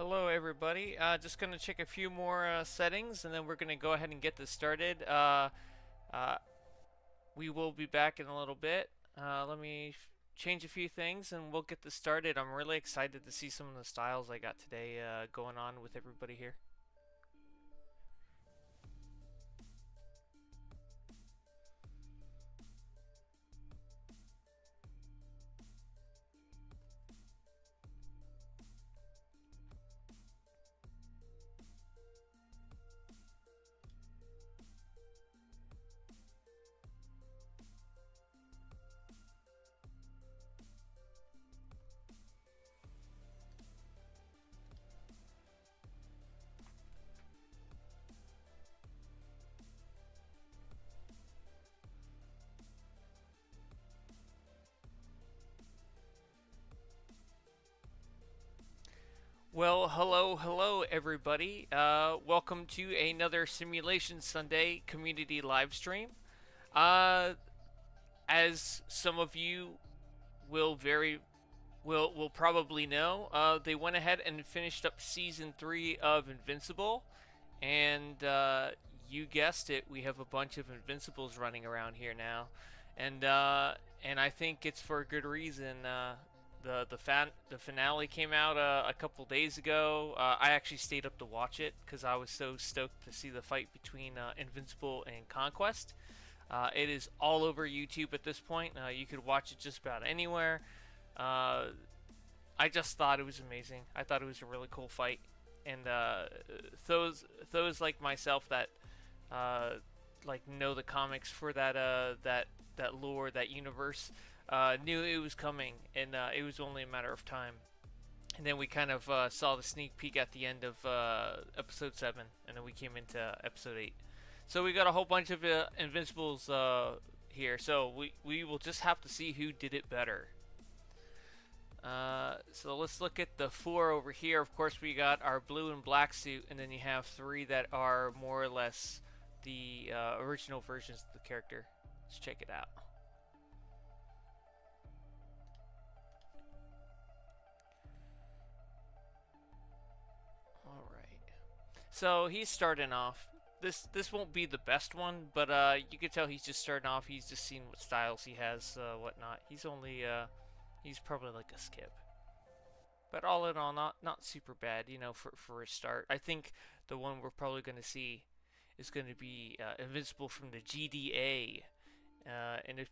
Hello everybody, just going to check a few more settings and then we're going to go ahead and get this started. Uh, we will be back in a little bit. Let me change a few things and we'll get this started. I'm really excited to see some of the styles I got today going on with everybody here. Well, hello everybody. Welcome to another Simulation Sunday community live stream. As some of you will will probably know, they went ahead and finished up season 3 of Invincible, and you guessed it, we have a bunch of Invincibles running around here now, and I think it's for a good reason. The finale came out a couple days ago. I actually stayed up to watch it because I was so stoked to see the fight between Invincible and Conquest. It is all over YouTube at this point. You could watch it just about anywhere. I just thought it was amazing. I thought it was a really cool fight, and those like myself that like know the comics for that lore, that universe, knew it was coming, and it was only a matter of time. And then we kind of saw the sneak peek at the end of episode 7, and then we came into episode 8. So we got a whole bunch of Invincibles here. So we will just have to see who did it better. So let's look at the 4 over here. Of course, we got our blue and black suit, and then you have 3 that are more or less the original versions of the character. Let's check it out. All right. So he's starting off. This won't be the best one, but you can tell he's just starting off. He's just seeing what styles he has, whatnot. He's only he's probably like a skip. But all in all, not super bad, you know, for a start. I think the one we're probably going to see is going to be Invincible from the GDA. And if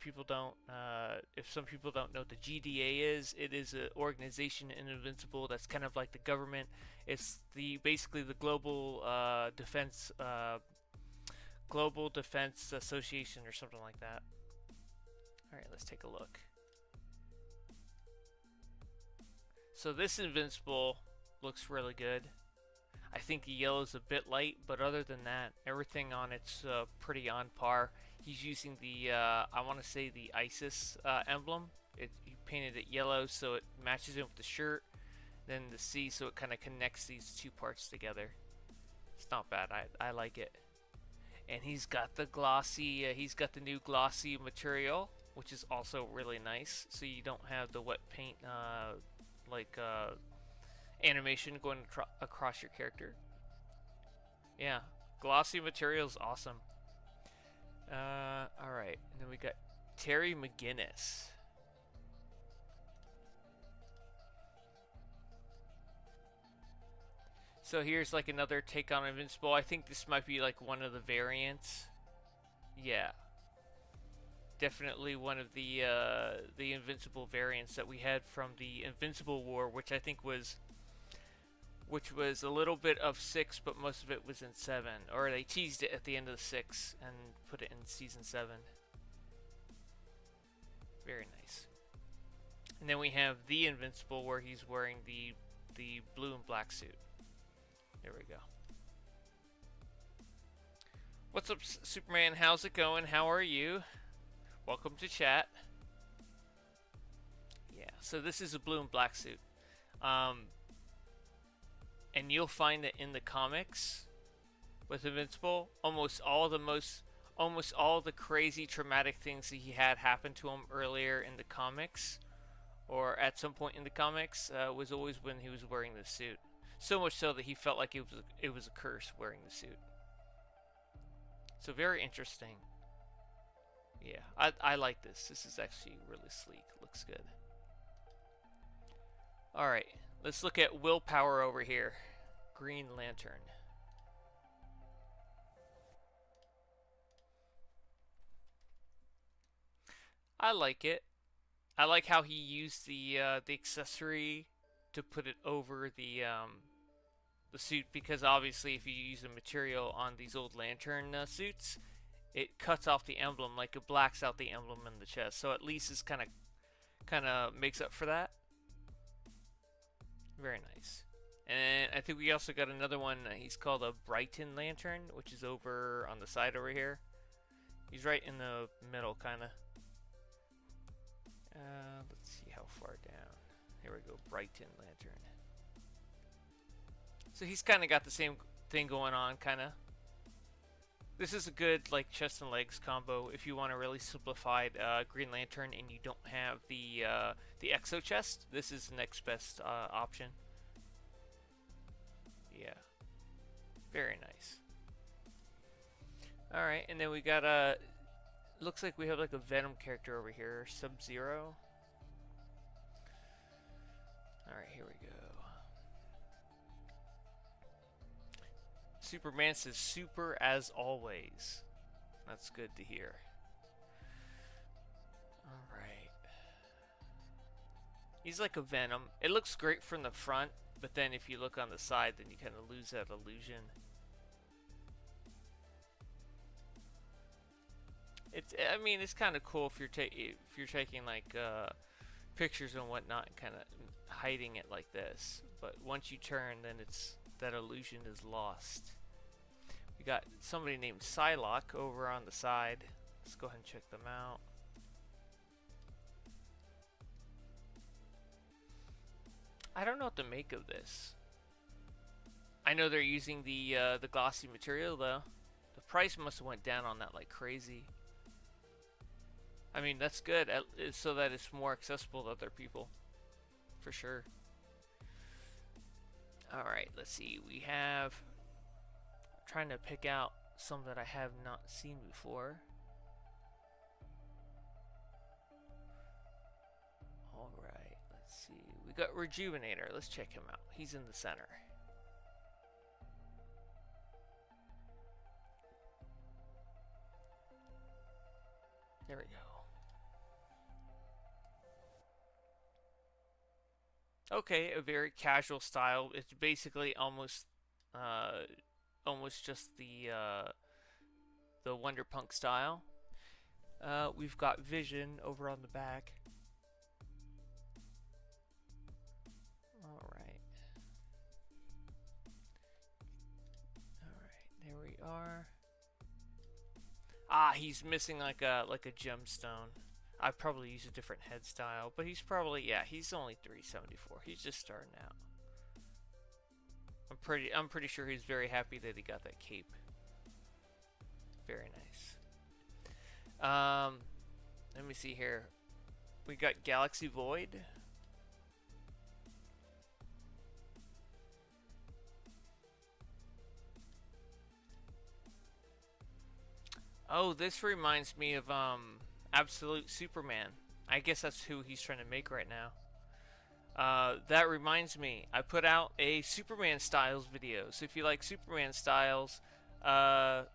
some people don't know what the GDA is, it is an organization in Invincible that's kind of like the government. It's basically the Global Defense Association or something like that. All right, let's take a look. So this Invincible looks really good. I think the yellow is a bit light, but other than that, everything on it's pretty on par. He's using the, I want to say the ISIS emblem. He painted it yellow so it matches in with the shirt. Then the C so it kind of connects these two parts together. It's not bad. I like it. And he's got the glossy, he's got the new glossy material, which is also really nice. So you don't have the wet paint animation going across your character. Yeah, glossy material is awesome. Alright, and then we got Terry McGinnis. So here's like another take on Invincible. I think this might be like one of the variants. Yeah. Definitely one of the Invincible variants that we had from the Invincible War, which I think was a little bit of 6, but most of it was in 7. Or they teased it at the end of the 6 and put it in season 7. Very nice. And then we have the Invincible where he's wearing the blue and black suit. There we go. What's up, Superman? How's it going? How are you? Welcome to chat. Yeah, so this is a blue and black suit. And you'll find that in the comics with Invincible, almost all the crazy traumatic things that he had happen to him earlier in the comics, or at some point in the comics, was always when he was wearing the suit. So much so that he felt like it was a curse wearing the suit. So very interesting. Yeah, I like this. This is actually really sleek. Looks good. Alright, let's look at willpower over here. Green Lantern. I like it. I like how he used the accessory to put it over the suit, because obviously if you use a material on these old Lantern suits, it cuts off the emblem, like it blacks out the emblem in the chest. So at least it's kind of makes up for that. Very nice. And I think we also got another one. He's called a Brighton Lantern, which is over on the side over here. He's right in the middle, kind of. Let's see how far down. Here we go, Brighton Lantern. So he's kind of got the same thing going on, kind of. This is a good like chest and legs combo if you want a really simplified Green Lantern and you don't have the exo chest. This is the next best option. Yeah, very nice. All right, and then we got looks like we have like a Venom character over here, Sub-Zero. All right, here we go. Superman says super as always. That's good to hear. Alright. He's like a Venom. It looks great from the front, but then if you look on the side, then you kind of lose that illusion. I mean, it's kind of cool if you're taking like pictures and whatnot, and kind of hiding it like this. But once you turn, then that illusion is lost. We got somebody named Psylocke over on the side. Let's go ahead and check them out. I don't know what to make of this. I know they're using the glossy material though. The price must have went down on that like crazy. I mean, that's good, so that it's more accessible to other people, for sure. All right, let's see. We have. I'm trying to pick out some that I have not seen before. All right, let's see. We got Rejuvenator. Let's check him out. He's in the center. There we go. Okay, a very casual style. It's basically almost just the Wonderpunk style. We've got Vision over on the back. All right. There we are. Ah, he's missing like a gemstone. I'd probably use a different head style, but he's probably, yeah, he's only 374. He's just starting out. I'm pretty sure he's very happy that he got that cape. Very nice. Let me see here. We got Galaxy Void. Oh, this reminds me of Absolute Superman. I guess that's who he's trying to make right now. That reminds me, I put out a Superman Styles video. So if you like Superman Styles, what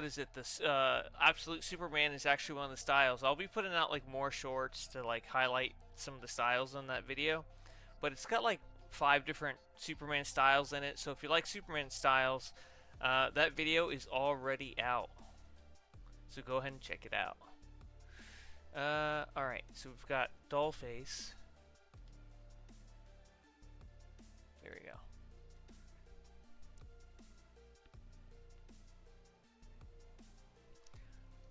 is it? This Absolute Superman is actually one of the styles. I'll be putting out like more shorts to like highlight some of the styles on that video. But it's got like 5 different Superman styles in it. So if you like Superman Styles, that video is already out. So go ahead and check it out. Alright, so we've got Dollface. There we go.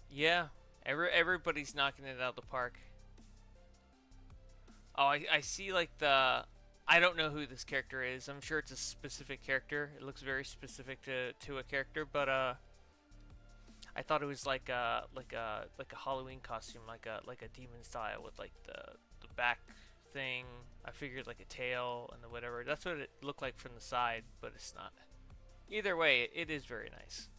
Yeah, everybody's knocking it out of the park. Oh, I see like the... I don't know who this character is. I'm sure it's a specific character. It looks very specific to a character, but I thought it was like a Halloween costume, like a demon style with like the back thing. I figured like a tail and the whatever. That's what it looked like from the side, but it's not. Either way, it is very nice.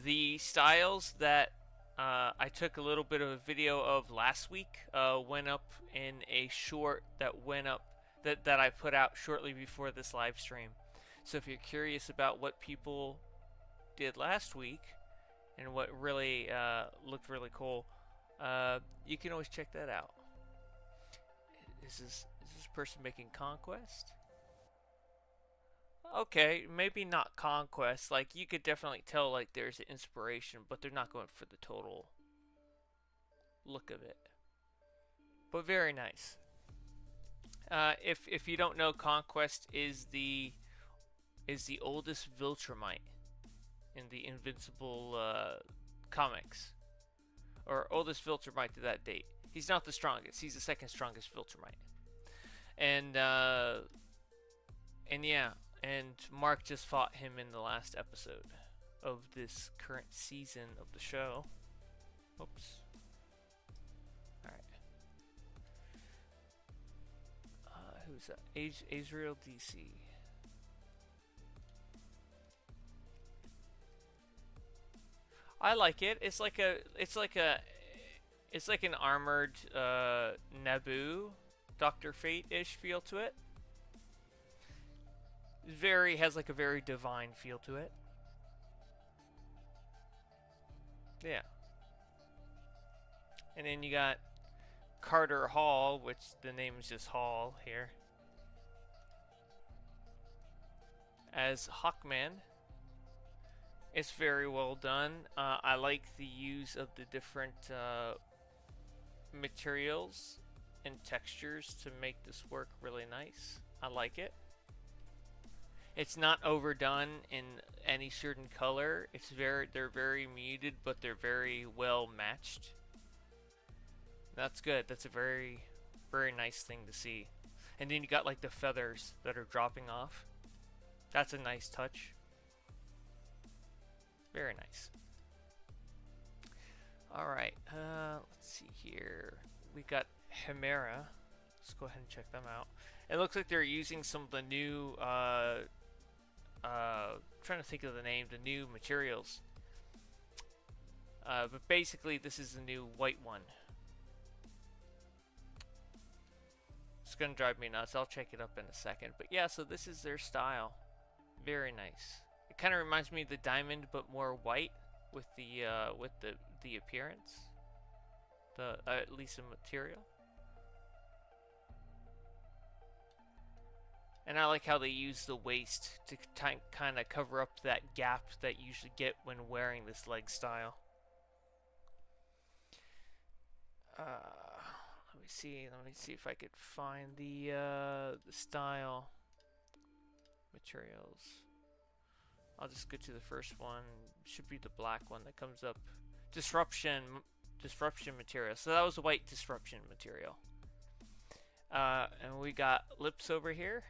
The styles that I took a little bit of a video of last week went up in a short that went up that I put out shortly before this live stream. So if you're curious about what people did last week and what really looked really cool, you can always check that out. Is this person making conquest? Okay, maybe not conquest. Like, you could definitely tell like there's an inspiration, but they're not going for the total look of it. But very nice. If you don't know, Conquest is the oldest Viltrumite in the Invincible comics, or oldest Viltrumite to that date. He's not the strongest. He's the second strongest Viltrumite. And yeah, and Mark just fought him in the last episode of this current season of the show. Oops. Alright. Who's that? Azrael DC. I like it. It's like an armored Naboo, Dr. Fate-ish feel to it. Has like a very divine feel to it. Yeah. And then you got Carter Hall, which the name is just Hall here, as Hawkman. It's very well done. I like the use of the different materials and textures to make this work really nice. I like it. It's not overdone in any certain color. They're very muted, but they're very well matched. That's good. That's a very, very nice thing to see. And then you got like the feathers that are dropping off. That's a nice touch. Very nice. Alright, let's see here. We got Chimera. Let's go ahead and check them out. It looks like they're using some of the new, trying to think of the name, the new materials. But basically, this is the new white one. It's gonna drive me nuts. I'll check it up in a second. But yeah, so this is their style. Very nice. It kind of reminds me of the diamond, but more white with the appearance. At least the material. And I like how they use the waist to kind of cover up that gap that you usually get when wearing this leg style. Let me see if I could find the style materials. I'll just go to the first one. Should be the black one that comes up. Disruption material. So that was the white disruption material. And we got lips over here.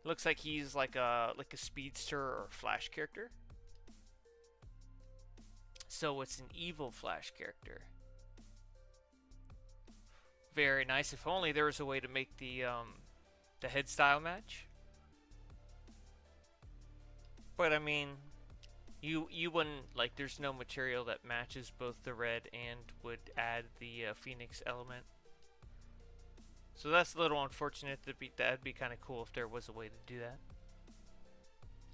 Looks like he's like a speedster or Flash character. So it's an evil Flash character. Very nice. If only there was a way to make the head style match. But I mean, you wouldn't, like, there's no material that matches both the red and would add the Phoenix element. So that's a little unfortunate. That'd be kind of cool if there was a way to do that.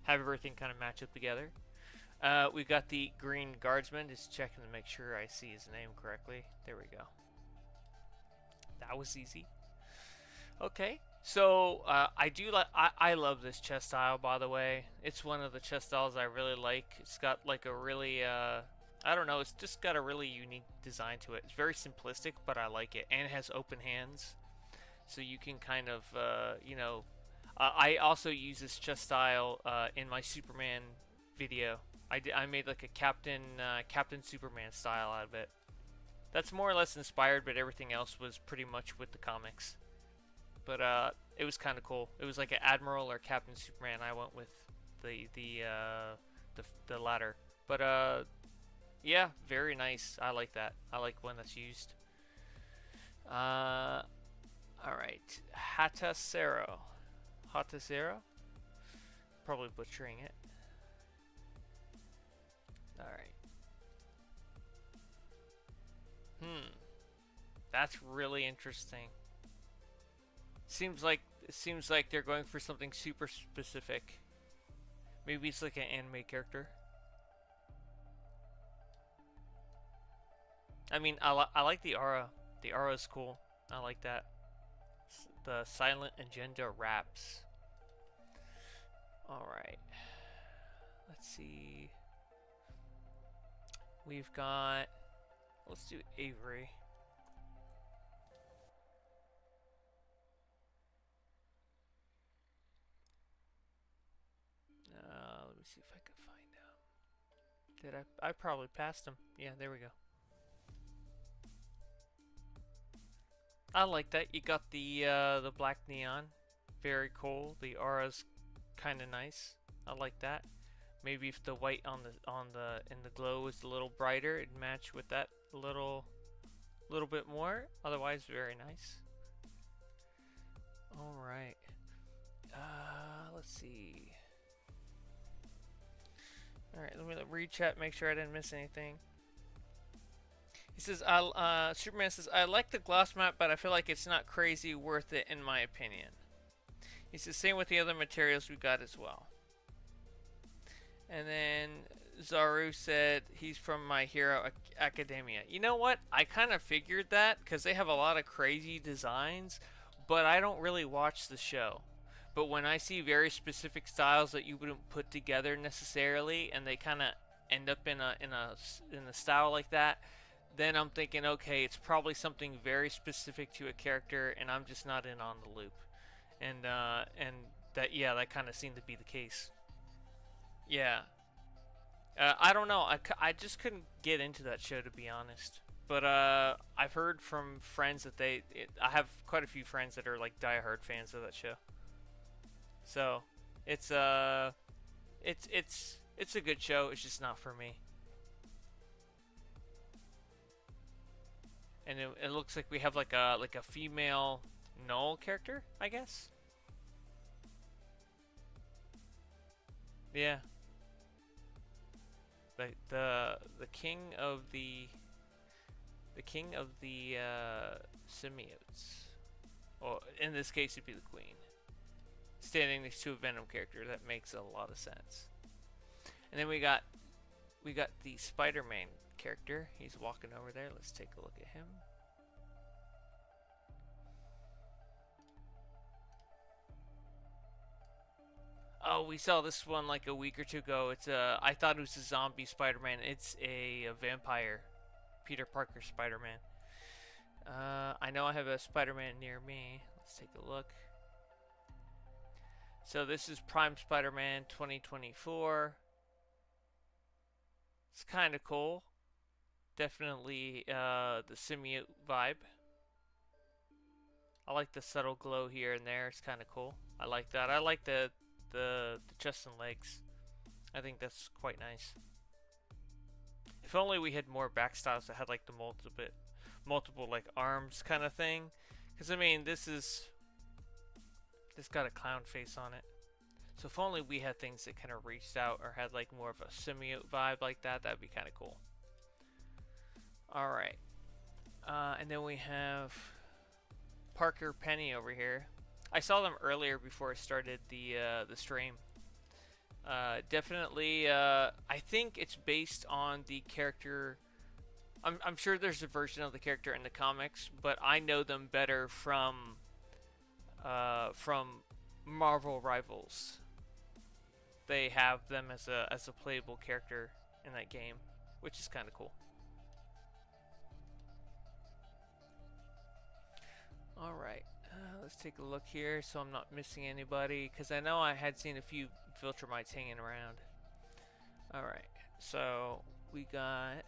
Have everything kind of match up together. We got the Green Guardsman. Just checking to make sure I see his name correctly. There we go. That was easy. Okay, so I love this chest style, by the way. It's one of the chest styles I really like. It's got like a really I don't know, it's just got a really unique design to it. It's very simplistic, but I like it, and it has open hands, so you can kind of you know, I also use this chest style in my Superman video. I made like a Captain Superman style out of it. That's more or less inspired, but everything else was pretty much with the comics. But it was kind of cool. It was like an Admiral or Captain Superman. I went with the latter. But yeah, very nice. I like that. I like when that's used. Hatasero. Hatasero? Probably butchering it. Alright. That's really interesting. It seems like they're going for something super specific. Maybe it's like an anime character. I mean, I like the aura. The aura is cool. I like that. The silent agenda raps. Alright. Let's see. We've got... Let's do Avery. Let me see if I can find him. I probably passed him. Yeah, there we go. I like that. You got the black neon. Very cool. The aura's kind of nice. I like that. Maybe if the white in the glow is a little brighter, it'd match with that little bit more. Otherwise, very nice. All right. Let's see. All right, let me read chat, make sure I didn't miss anything. He says, Superman says, I like the gloss map, but I feel like it's not crazy worth it in my opinion. He says, same with the other materials we got as well. And then Zaru said he's from My Hero Academia. You know what? I kind of figured that because they have a lot of crazy designs, but I don't really watch the show. But when I see very specific styles that you wouldn't put together necessarily, and they kind of end up in a style like that, then I'm thinking, okay, it's probably something very specific to a character, and I'm just not in on the loop. And that kind of seemed to be the case. Yeah. I don't know. I just couldn't get into that show, to be honest. But I've heard from friends that I have quite a few friends that are like diehard fans of that show. So it's a good show. It's just not for me. And it looks like we have like a female Null character, I guess. Yeah. The king of the symbiotes. Well, in this case, it'd be the queen. Standing next to a Venom character, that makes a lot of sense. And then we got the Spider-Man character. He's walking over there. Let's take a look at him. Oh, we saw this one like a week or two ago. I thought it was a zombie Spider-Man. It's a vampire, Peter Parker Spider-Man. I know I have a Spider-Man near me. Let's take a look. So this is Prime Spider-Man 2024. It's kind of cool. Definitely the symbiote vibe. I like the subtle glow here and there. It's kind of cool. I like that. I like the chest and legs. I think that's quite nice. If only we had more back styles that had like the multiple like arms kind of thing. Because I mean, this got a clown face on it. So if only we had things that kind of reached out or had like more of a symbiote vibe like that, that'd be kind of cool. All right, and then we have Parker Penny over here. I saw them earlier before I started the stream. Definitely, I think it's based on the character. I'm sure there's a version of the character in the comics, but I know them better from Marvel Rivals. They have them as a playable character in that game, which is kind of cool. All right. Let's take a look here so I'm not missing anybody, because I know I had seen a few Viltrumites hanging around. Alright, so we got...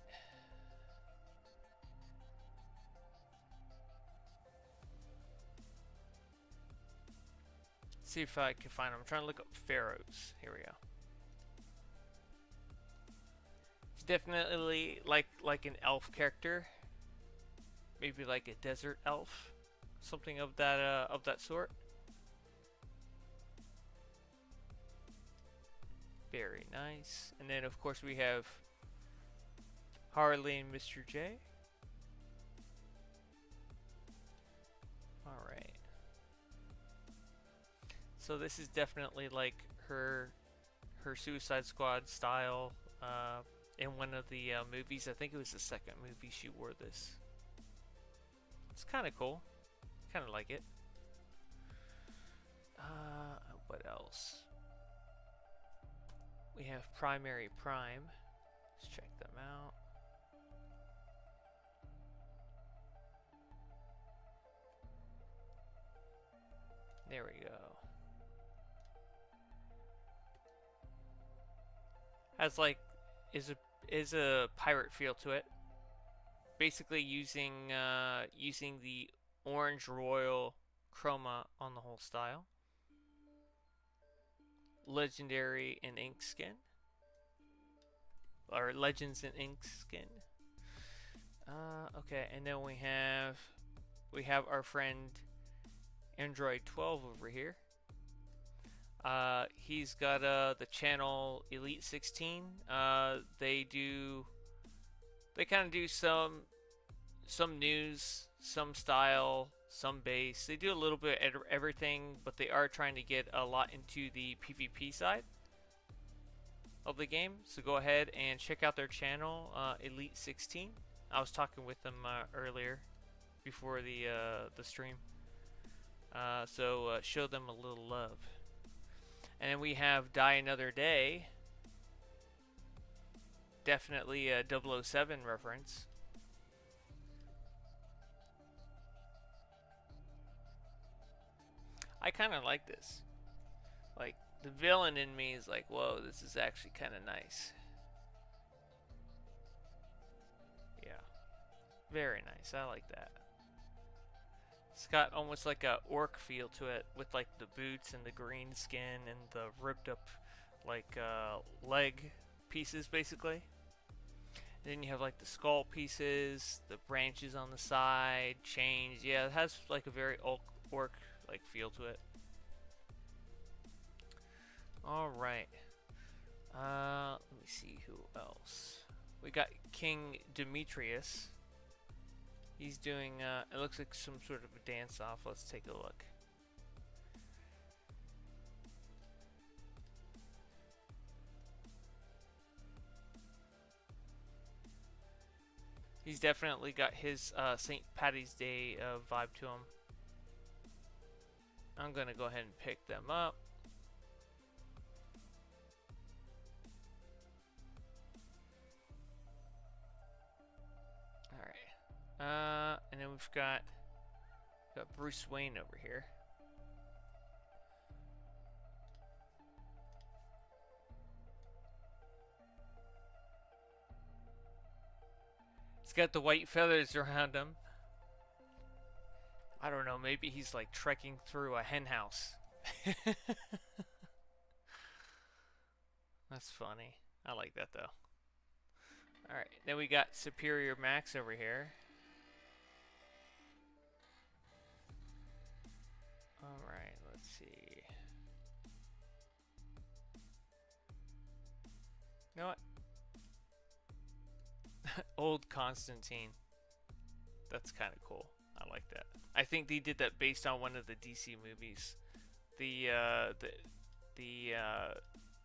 Let's see if I can find them. I'm trying to look up pharaohs. Here we go. It's definitely like an elf character. Maybe like a desert elf. something of that sort. Very nice. And then of course we have Harley and Mr. J. All right. So this is definitely like her Suicide Squad style. In one of the movies, I think it was the second movie she wore this. It's kind of cool. Kind of like it. What else? We have Primary Prime. Let's check them out. There we go. Has like is a pirate feel to it. Basically using the orange royal chroma on the whole style. Legendary in ink skin, or Legends in ink skin. Okay, and then we have our friend Android 12 over here. He's got the channel Elite 16. They kind of do some news, some style, some base. They do a little bit of everything, but they are trying to get a lot into the PvP side of the game. So go ahead and check out their channel, Elite 16. I was talking with them earlier before the stream. So show them a little love. And then we have Die Another Day. Definitely a 007 reference. I kind of like this. Like, the villain in me is like, whoa, this is actually kind of nice. Yeah. Very nice. I like that. It's got almost like a orc feel to it, with like the boots and the green skin and the ripped up like leg pieces basically. And then you have like the skull pieces, the branches on the side, chains. Yeah, it has like a very orc like feel to it. All right. Let me see who else. We got King Demetrius. He's doing, it looks like some sort of a dance-off. Let's take a look. He's definitely got his St. Patty's Day vibe to him. I'm going to go ahead and pick them up. And then we've got Bruce Wayne over here. He's got the white feathers around him. I don't know, maybe he's like trekking through a hen house. That's funny. I like that though. Alright, then we got Superior Max over here. Alright, let's see. You know what? Old Constantine. That's kind of cool. I like that. I think they did that based on one of the DC movies. The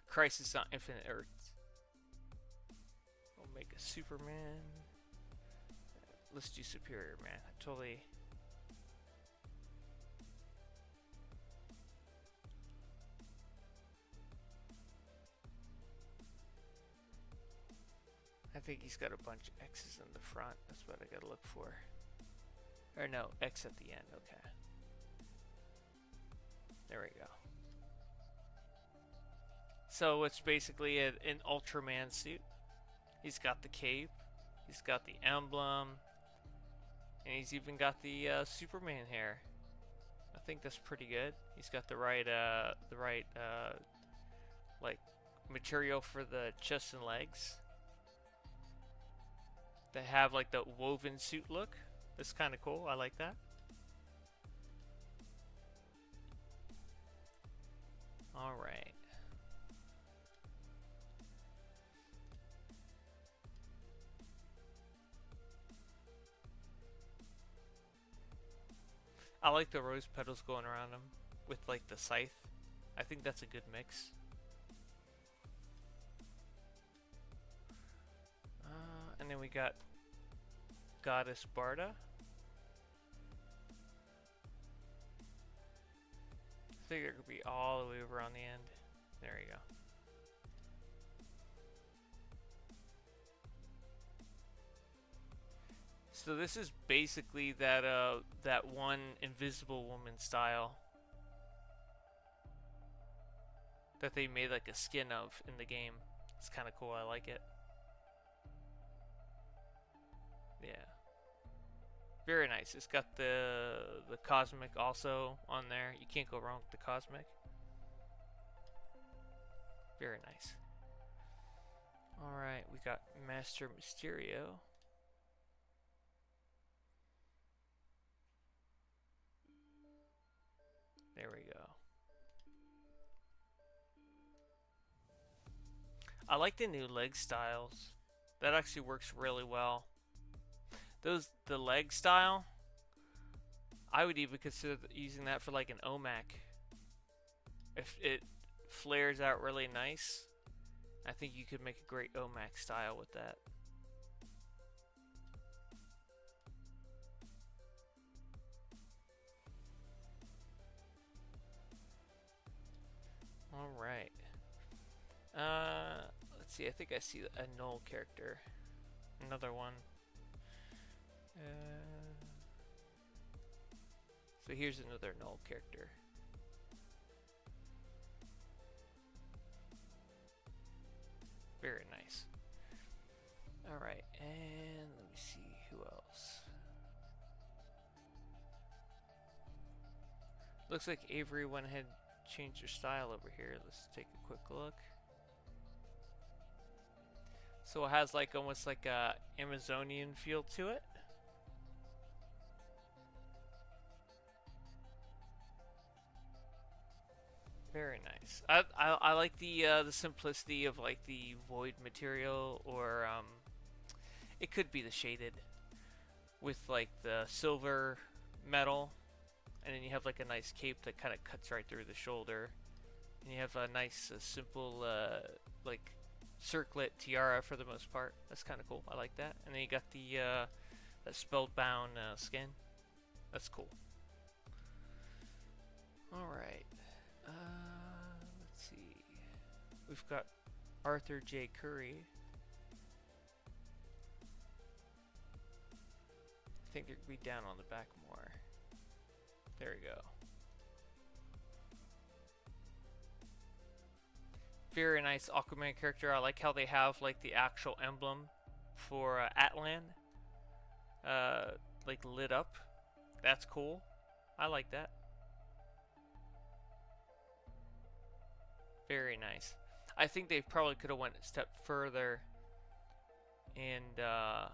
Crisis on Infinite Earths. We'll make a Superman. Let's do Superior Man. Totally. I think he's got a bunch of X's in the front. That's what I gotta look for. Or no, X at the end. Okay. There we go. So it's basically an Ultraman suit. He's got the cape. He's got the emblem. And he's even got the Superman hair. I think that's pretty good. He's got the right like material for the chest and legs. They have like the woven suit look. It's kind of cool. I like that. I like the rose petals going around him with like the scythe. I think that's a good mix. And then we got Goddess Barda. I think it could be all the way over on the end. There you go. So this is basically that one Invisible Woman style that they made like a skin of in the game. It's kind of cool. I like it. Yeah. Very nice. It's got the cosmic also on there. You can't go wrong with the cosmic. Very nice. Alright, we got Master Mysterio. There we go. I like the new leg styles. That actually works really well. The leg style, I would even consider using that for like an OMAC. If it flares out really nice, I think you could make a great OMAC style with that. Alright. Let's see, I think I see a null character. Another one. So here's another null character. Very nice. Alright, and let me see who else. Looks like Avery went ahead and changed her style over here. Let's take a quick look. So it has like almost like a Amazonian feel to it. Very nice. I like the simplicity of like the void material, or it could be the shaded with like the silver metal, and then you have like a nice cape that kind of cuts right through the shoulder, and you have a nice simple like circlet tiara for the most part. That's kind of cool. I like that. And then you got the that spellbound skin. That's cool. All right. Let's see. We've got Arthur J. Curry. I think it could be down on the back more. There we go. Very nice Aquaman character. I like how they have like the actual emblem for Atlan like lit up. That's cool. I like that. Very nice. I think they probably could have went a step further, and I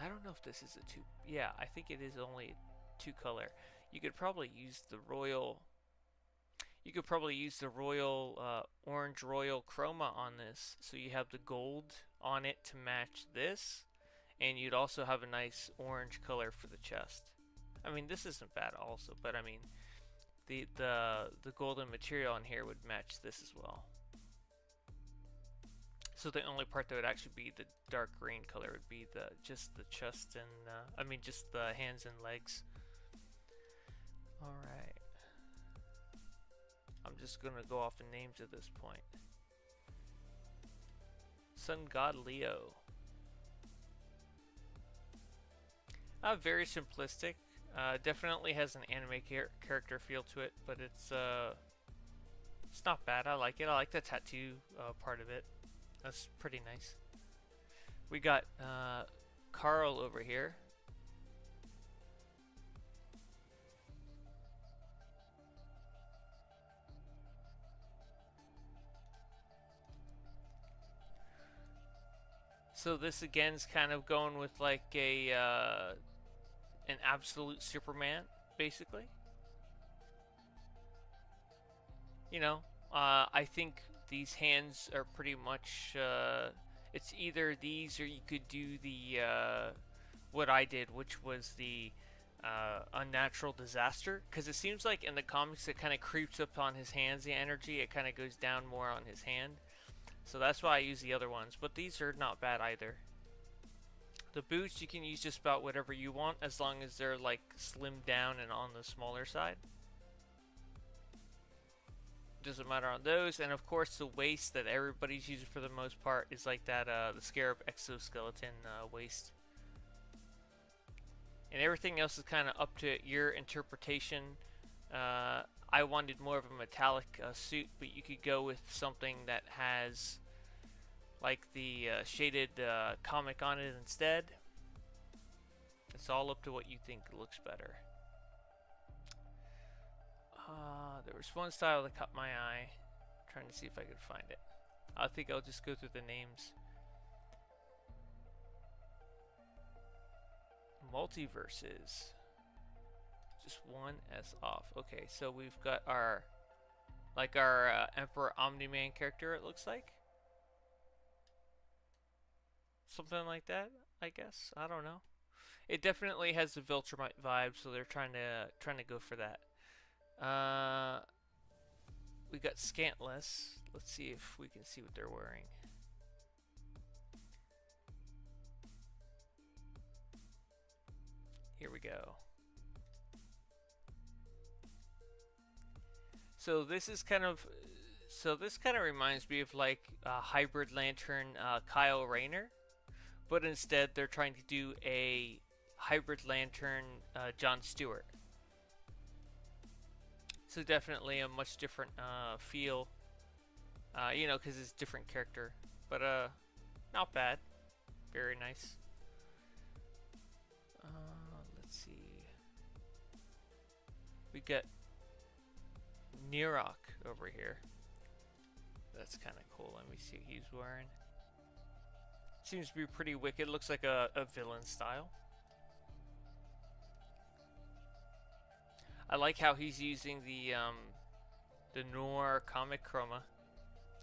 don't know if this is a two. Yeah, I think it is only two color. You could probably use the royal. You could probably use the royal orange royal chroma on this, so you have the gold on it to match this, and you'd also have a nice orange color for the chest. I mean, this isn't bad also, but I mean, the golden material on here would match this as well. So the only part that would actually be the dark green color would be just the chest and I mean just the hands and legs. All right. I'm just gonna go off the names at this point. Sun God Leo. Very simplistic. Definitely has an anime character feel to it, but it's not bad. I like it. I like the tattoo part of it. That's pretty nice. We got Carl over here. So this again's kind of going with like a an absolute Superman, basically. You know, I think these hands are pretty much, it's either these or you could do the, what I did, which was the unnatural disaster, because it seems like in the comics it kind of creeps up on his hands, the energy, it kind of goes down more on his hand. So that's why I use the other ones, but these are not bad either. The boots you can use just about whatever you want, as long as they're like slimmed down and on the smaller side. Doesn't matter on those. And of course the waist that everybody's using for the most part is like that the Scarab exoskeleton waist. And everything else is kind of up to your interpretation. I wanted more of a metallic suit, but you could go with something that has like the shaded comic on it instead. It's all up to what you think looks better. There was one style that caught my eye. I'm trying to see if I could find it. I think I'll just go through the names. Multiverses. Just one S off. Okay, so we've got our Emperor Omni-Man character, it looks like. Something like that, I guess. I don't know. It definitely has the Viltrumite vibe, so they're trying to go for that. We got Scantless. Let's see if we can see what they're wearing. Here we go. So this kind of reminds me of like Hybrid Lantern Kyle Rayner, but instead they're trying to do a Hybrid Lantern John Stewart. So definitely a much different feel, you know, because it's a different character, but not bad, very nice. Let's see, we got Nirok over here. That's kind of cool. Let me see what he's wearing. Seems to be pretty wicked. Looks like a villain style. I like how he's using the noir comic chroma.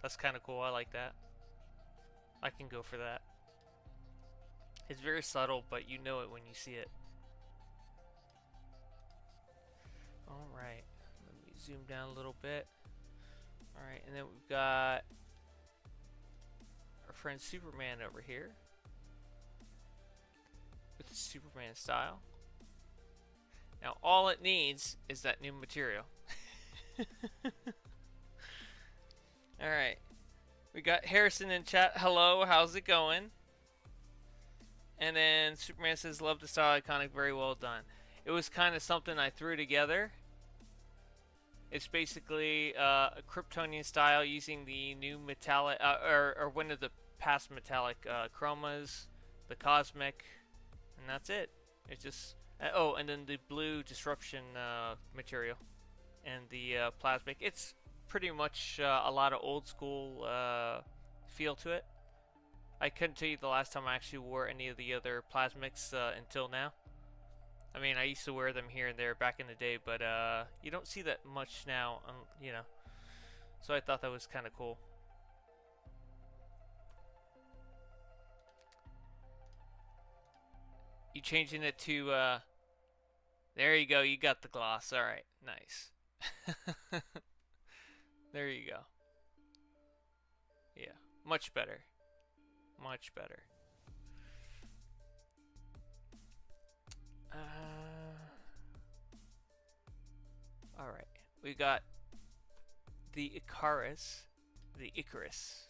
That's kind of cool. I like that. I can go for that. It's very subtle, but you know it when you see it. Alright. Let me zoom down a little bit. Alright, and then we've got our friend Superman over here. With the Superman style. Now all it needs is that new material. Alright. We got Harrison in chat. Hello, how's it going? And then Superman says, love the style, iconic, very well done. It was kind of something I threw together. It's basically a Kryptonian style using the new metallic, or one of the past metallic chromas, the cosmic, and that's it. It's just, oh, and then the blue disruption material, and the plasmic. It's pretty much a lot of old school feel to it. I couldn't tell you the last time I actually wore any of the other plasmics until now. I mean, I used to wear them here and there back in the day, but you don't see that much now, you know. So I thought that was kind of cool. You changing it to, there you go, you got the gloss. Alright, nice. There you go. Yeah, much better. Much better. Alright, we got the Icarus. The Icarus.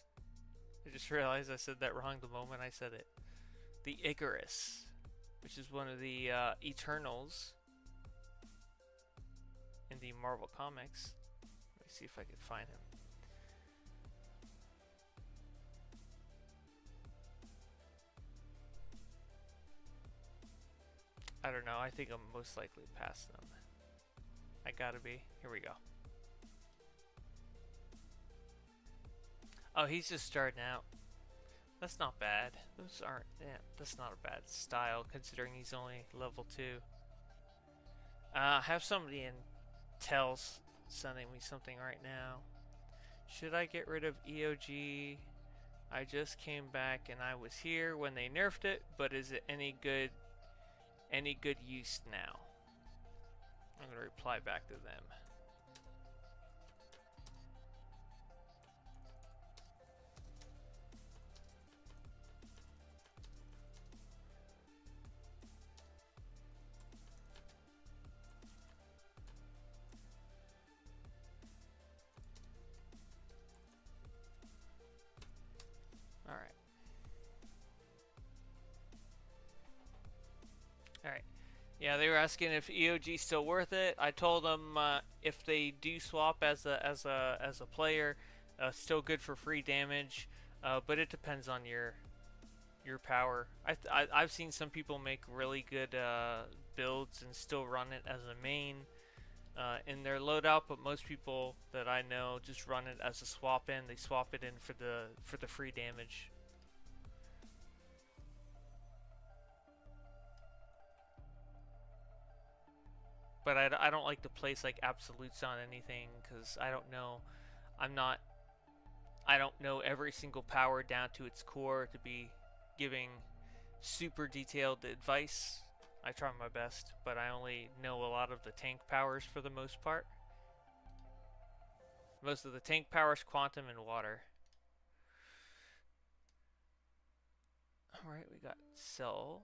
I just realized I said that wrong the moment I said it. The Icarus, which is one of the Eternals in the Marvel Comics. Let me see if I can find him. I don't know, I think I'm most likely past them. I gotta be. Here we go. Oh, he's just starting out. That's not bad. Those aren't, yeah, that's not a bad style considering he's only level 2. Have somebody in Tells sending me something right now. Should I get rid of EOG? I just came back and I was here when they nerfed it, but is it any good use now? gonna reply back to them. Alright. Alright. Yeah, they were asking if EOG is still worth it. I told them if they do swap as a player, still good for free damage, but it depends on your power. I've seen some people make really good builds and still run it as a main in their loadout, but most people that I know just run it as a swap in. They swap it in for the free damage. But I don't like to place like absolutes on anything because I don't know. I don't know every single power down to its core to be giving super detailed advice. I try my best, but I only know a lot of the tank powers for the most part. Most of the tank powers, quantum, and water. Alright, we got cell.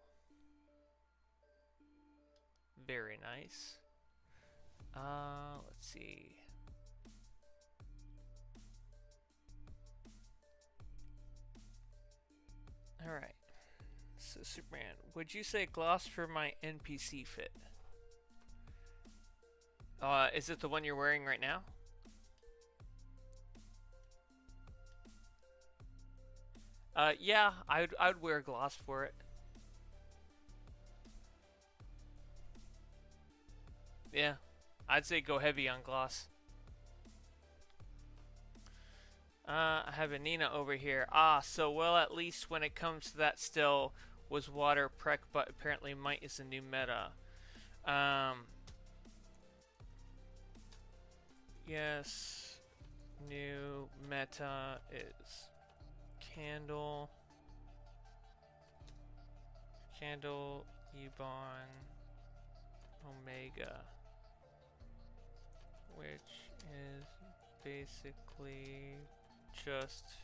Very nice. Let's see. Alright. So, Superman, would you say gloss for my NPC fit? Is it the one you're wearing right now? Yeah, I'd wear gloss for it. Yeah, I'd say go heavy on gloss. I have a Nina over here. So well, at least when it comes to that still was water prec, but apparently might is the new meta. Yes, new meta is candle, Ebon, Omega, which is basically just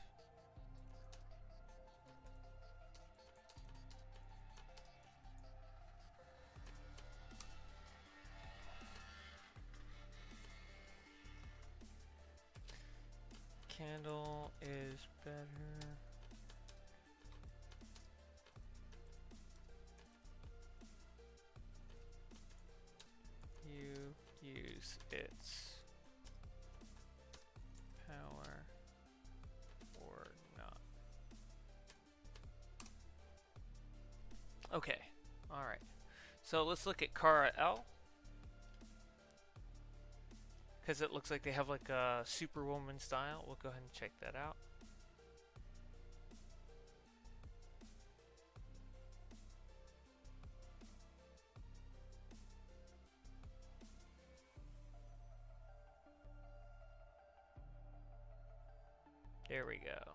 candle is better. You use its power or not. Okay, alright. So let's look at Kara L. Because it looks like they have like a Superwoman style. We'll go ahead and check that out. There we go.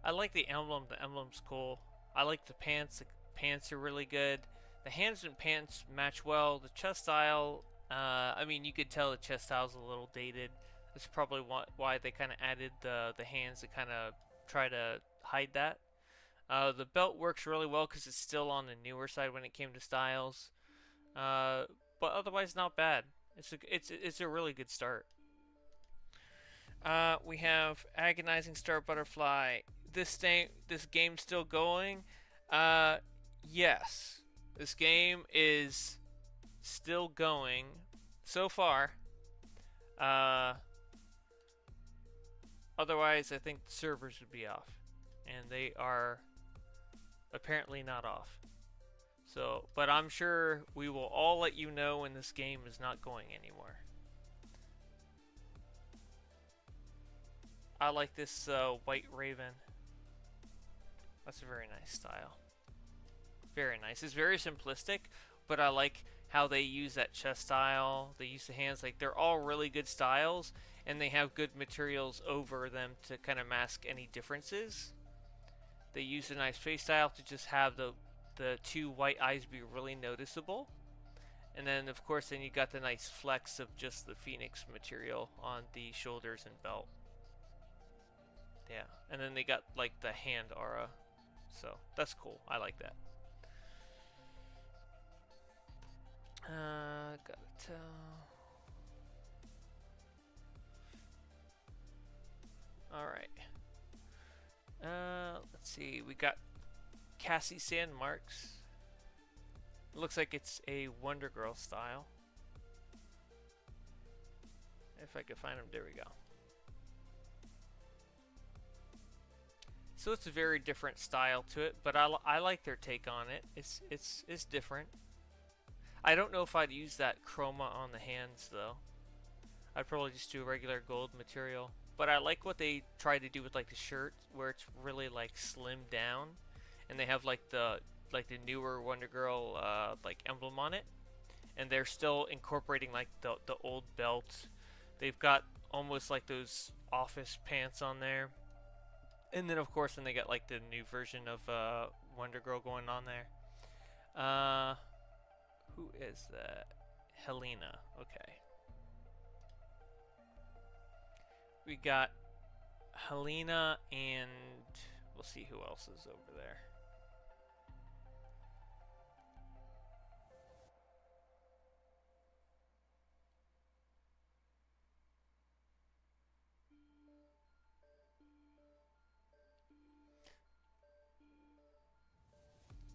I like the emblem. The emblem's cool. I like the pants. The pants are really good. The hands and pants match well. The chest style, I mean, you could tell the chest style's a little dated. That's probably why they kind of added the hands to kind of try to hide that. The belt works really well because it's still on the newer side when it came to styles. But otherwise, not bad. It's a really good start. We have Agonizing Star Butterfly. This game's still going. Yes. This game is still going so far. Otherwise, I think the servers would be off. And they are apparently not off. So, but I'm sure we will all let you know when this game is not going anymore. I like this White Raven. That's a very nice style. Very nice. It's very simplistic, but I like how they use that chest style. They use the hands. Like, they're all really good styles, and they have good materials over them to kind of mask any differences. They use a nice face style to just have the the two white eyes be really noticeable. And then, of course, then you got the nice flex of just the Phoenix material on the shoulders and belt. Yeah, and then they got like the hand aura, so that's cool. I like that. Gotta tell. All right. Let's see. We got Cassie Sand Marks. It looks like it's a Wonder Girl style. If I could find them, there we go. So it's a very different style to it, but I like their take on it. It's different. I don't know if I'd use that chroma on the hands though. I'd probably just do a regular gold material. But I like what they tried to do with like the shirt, where it's really like slimmed down, and they have like the newer Wonder Girl like emblem on it, and they're still incorporating like the old belt. They've got almost like those office pants on there, and then of course then they got like the new version of Wonder Girl going on there. Who is that? Helena. Okay. We got Helena, and we'll see who else is over there.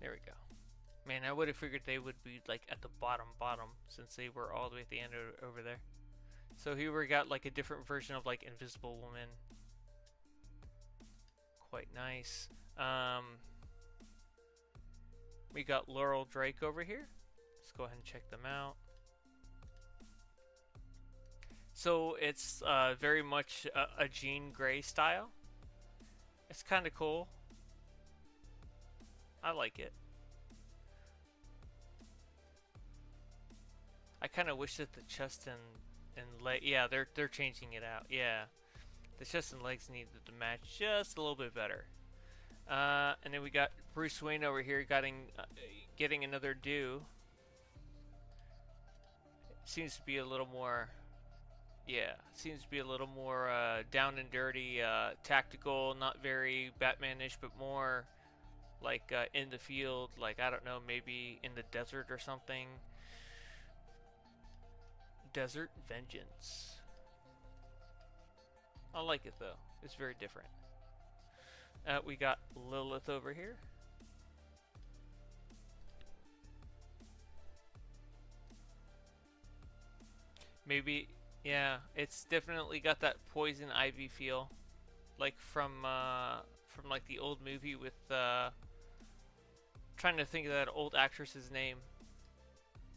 There we go. Man, I would have figured they would be like at the bottom, since they were all the way at the end over there. So here we got like a different version of like Invisible Woman. Quite nice. We got Laurel Drake over here. Let's go ahead and check them out. So it's very much a Jean Grey style. It's kind of cool. I like it. I kind of wish that the chest and leg, yeah, they're changing it out. Yeah, the chest and legs needed to match just a little bit better. And then we got Bruce Wayne over here getting another do. Seems to be a little more, yeah, seems to be a little more down and dirty, tactical, not very Batman-ish, but more like in the field, like I don't know, maybe in the desert or something. Desert Vengeance. I like it though. It's very different. We got Lilith over here. Maybe, yeah, it's definitely got that Poison Ivy feel, like from like the old movie with trying to think of that old actress's name,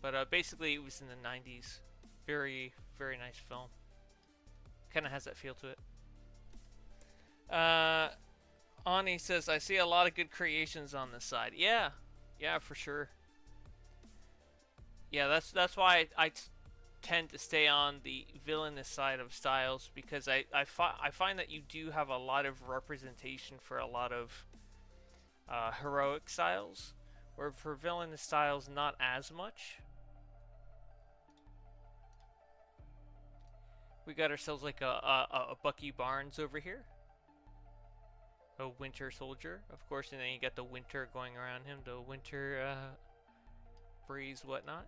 but basically it was in the 90s. Very, very nice film. Kind of has that feel to it. Ani says, I see a lot of good creations on this side. Yeah, yeah, for sure. Yeah, that's why I tend to stay on the villainous side of styles, because I find that you do have a lot of representation for a lot of heroic styles, where for villainous styles, not as much. We got ourselves like a Bucky Barnes over here. A Winter Soldier, of course, and then you got the winter going around him, the winter breeze, whatnot.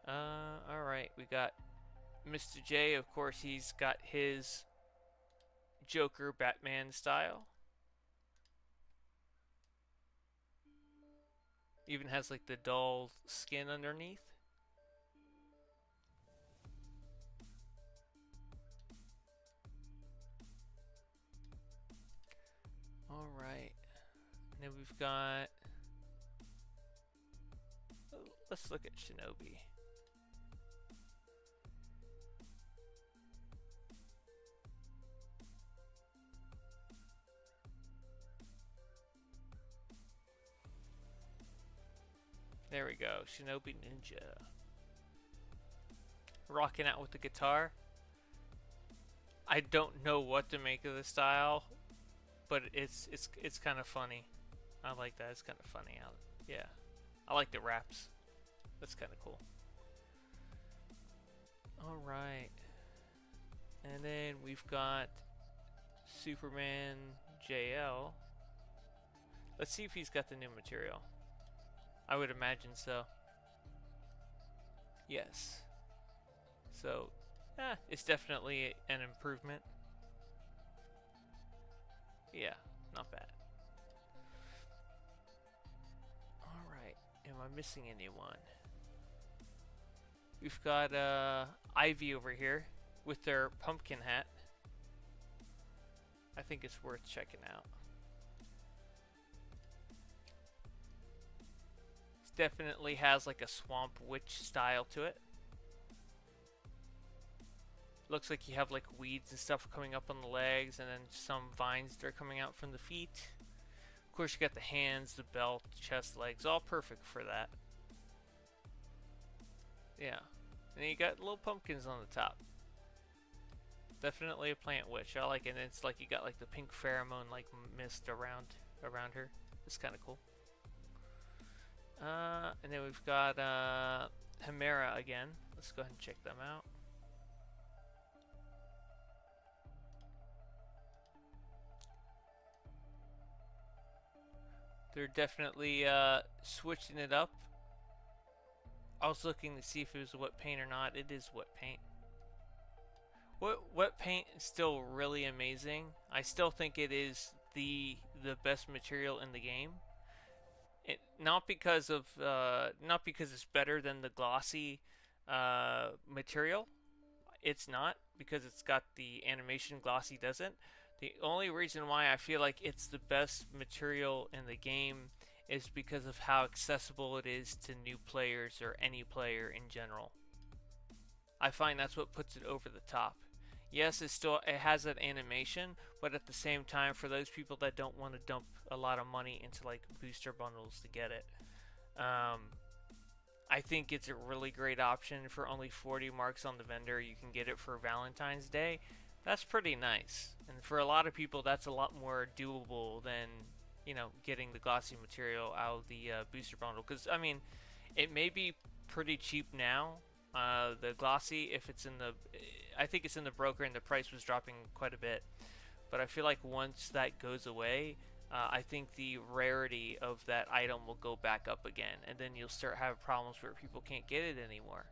Alright, we got Mr. J, of course, he's got his Joker Batman style. Even has like the dull skin underneath. Alright, and then we've got, let's look at Shinobi. There we go, Shinobi Ninja. Rocking out with the guitar. I don't know what to make of the style, but it's kind of funny. I like that. It's kind of funny. Yeah. I like the wraps. That's kind of cool. Alright. And then we've got Superman JL. Let's see if he's got the new material. I would imagine so. Yes. So, it's definitely an improvement. Yeah, not bad. Alright, am I missing anyone? We've got Ivy over here with their pumpkin hat. I think it's worth checking out. It definitely has like a swamp witch style to it. Looks like you have like weeds and stuff coming up on the legs, and then some vines that are coming out from the feet. Of course, you got the hands, the belt, chest, legs, all perfect for that. Yeah. And then you got little pumpkins on the top. Definitely a plant witch. I like it. And it's like you got like the pink pheromone like mist around her. It's kind of cool. And then we've got Hemera again. Let's go ahead and check them out. They're definitely switching it up. I was looking to see if it was wet paint or not. It is wet paint. Wet paint is still really amazing. I still think it is the best material in the game. Not because it's better than the glossy material. It's not, because it's got the animation. Glossy doesn't. The only reason why I feel like it's the best material in the game is because of how accessible it is to new players or any player in general. I find that's what puts it over the top. Yes, it has that animation, but at the same time, for those people that don't want to dump a lot of money into like booster bundles to get it, I think it's a really great option. For only 40 marks on the vendor, you can get it for Valentine's Day. That's pretty nice, and for a lot of people, that's a lot more doable than, you know, getting the glossy material out of the booster bundle. Because I mean, it may be pretty cheap now. The glossy, if it's in the, I think it's in the broker, and the price was dropping quite a bit. But I feel like once that goes away, I think the rarity of that item will go back up again, and then you'll start having problems where people can't get it anymore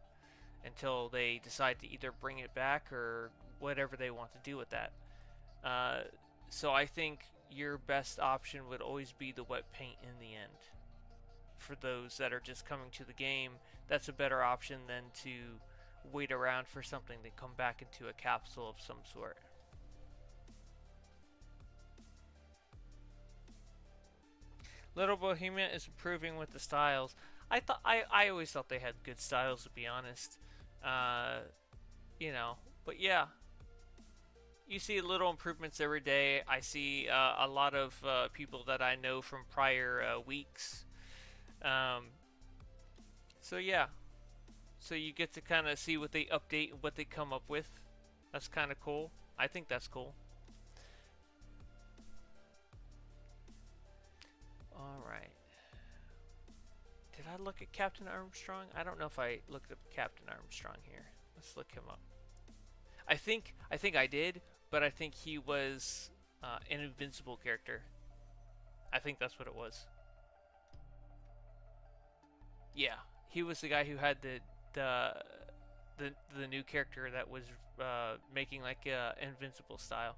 until they decide to either bring it back or whatever they want to do with that. So I think your best option would always be the wet paint in the end. For those that are just coming to the game, that's a better option than to wait around for something to come back into a capsule of some sort. Little Bohemia is improving with the styles. I always thought they had good styles, to be honest. You know, but yeah, you see little improvements every day. I see a lot of people that I know from prior weeks. So yeah, so you get to kind of see what they update, what they come up with. That's kind of cool. I think that's cool. Alright. Did I look at Captain Armstrong? I don't know if I looked up Captain Armstrong here. Let's look him up. I think I did, but I think he was an invincible character. I think that's what it was. Yeah, he was the guy who had the new character that was making like invincible style.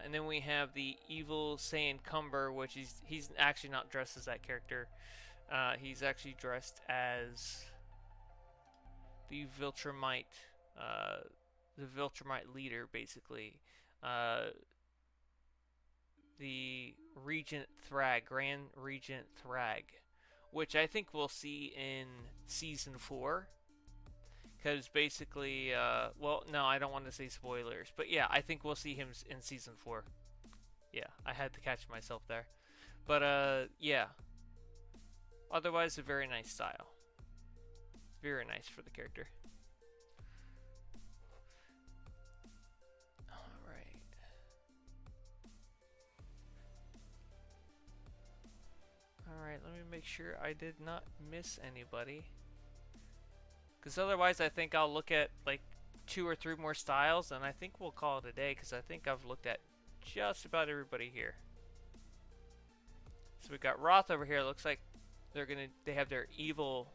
And then we have the evil Saiyan Cumber, which he's actually not dressed as that character. He's actually dressed as the Viltrumite leader, basically. The Regent Thrag, Grand Regent Thrag, which I think we'll see in Season 4. Because basically, well, no, I don't want to say spoilers. But yeah, I think we'll see him in Season 4. Yeah, I had to catch myself there. But, yeah. Otherwise, a very nice style. Very nice for the character. Alright. Alright, let me make sure I did not miss anybody. Because otherwise I think I'll look at like 2 or 3 more styles and I think we'll call it a day because I think I've looked at just about everybody here. So we got Roth over here. Looks like they have their evil.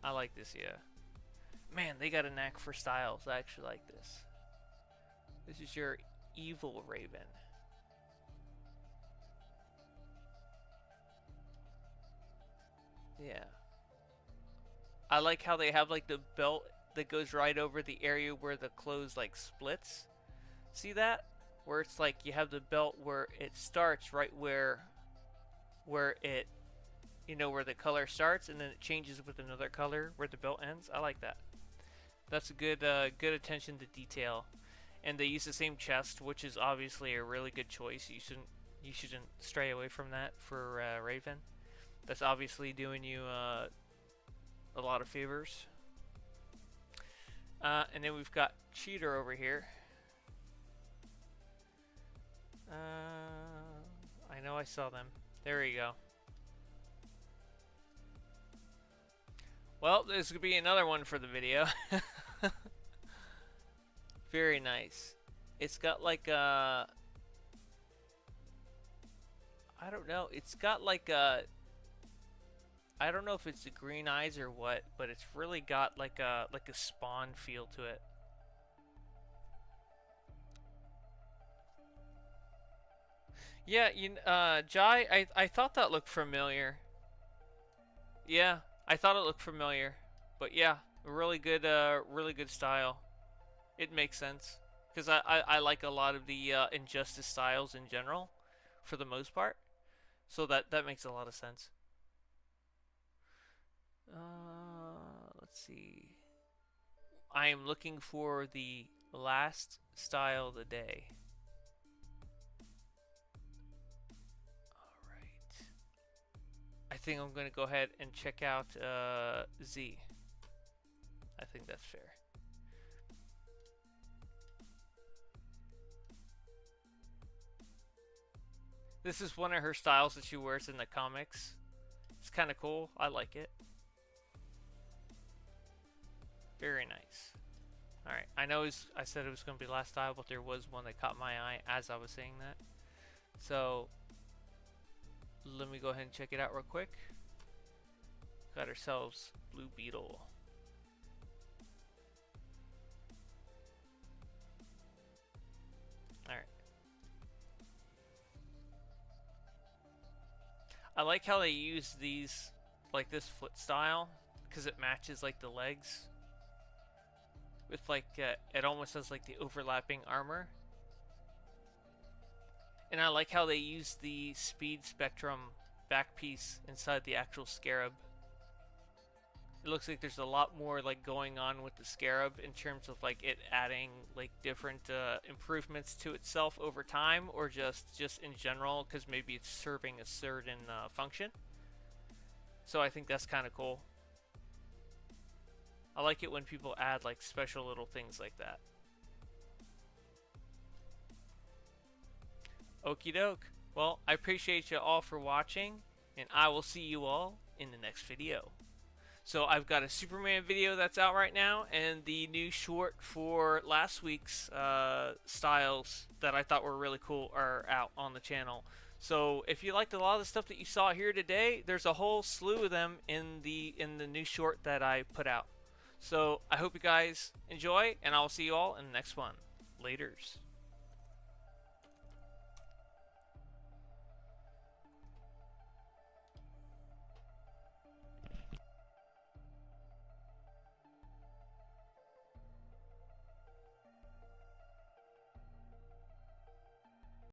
I like this, yeah. Man, they got a knack for styles. I actually like this. This is your evil Raven. Yeah. I like how they have like the belt that goes right over the area where the clothes like splits. See that? Where it's like you have the belt where it starts right where it, you know, where the color starts and then it changes with another color where the belt ends. I like that. That's a good good attention to detail. And they use the same chest, which is obviously a really good choice. You shouldn't stray away from that for Raven. That's obviously doing you a lot of favors. And then we've got Cheater over here. I know I saw them. There you go. Well, this could be another one for the video. Very nice. It's got like a... I don't know. It's got like a... I don't know if it's the green eyes or what, but it's really got like a Spawn feel to it. Yeah, Jai, I thought that looked familiar. Yeah, I thought it looked familiar. But yeah, really good style. It makes sense. Because I like a lot of the Injustice styles in general, for the most part. So that makes a lot of sense. Let's see. I am looking for the last style of the day. Alright. I think I'm going to go ahead and check out Z. I think that's fair. This is one of her styles that she wears in the comics. It's kind of cool. I like it. Very nice. Alright, I know I said it was going to be last style, but there was one that caught my eye as I was saying that. So, let me go ahead and check it out real quick. Got ourselves Blue Beetle. Alright. I like how they use these, like this foot style, because it matches like the legs. With like, it almost has like the overlapping armor. And I like how they use the speed spectrum back piece inside the actual scarab. It looks like there's a lot more like going on with the scarab in terms of like it adding like different improvements to itself over time, or just in general, because maybe it's serving a certain function. So I think that's kind of cool. I like it when people add like special little things like that. Okie doke. Well, I appreciate you all for watching, and I will see you all in the next video. So I've got a Superman video that's out right now, and the new short for last week's styles that I thought were really cool are out on the channel. So if you liked a lot of the stuff that you saw here today, there's a whole slew of them in the new short that I put out. So I hope you guys enjoy, and I'll see you all in the next one. Laters.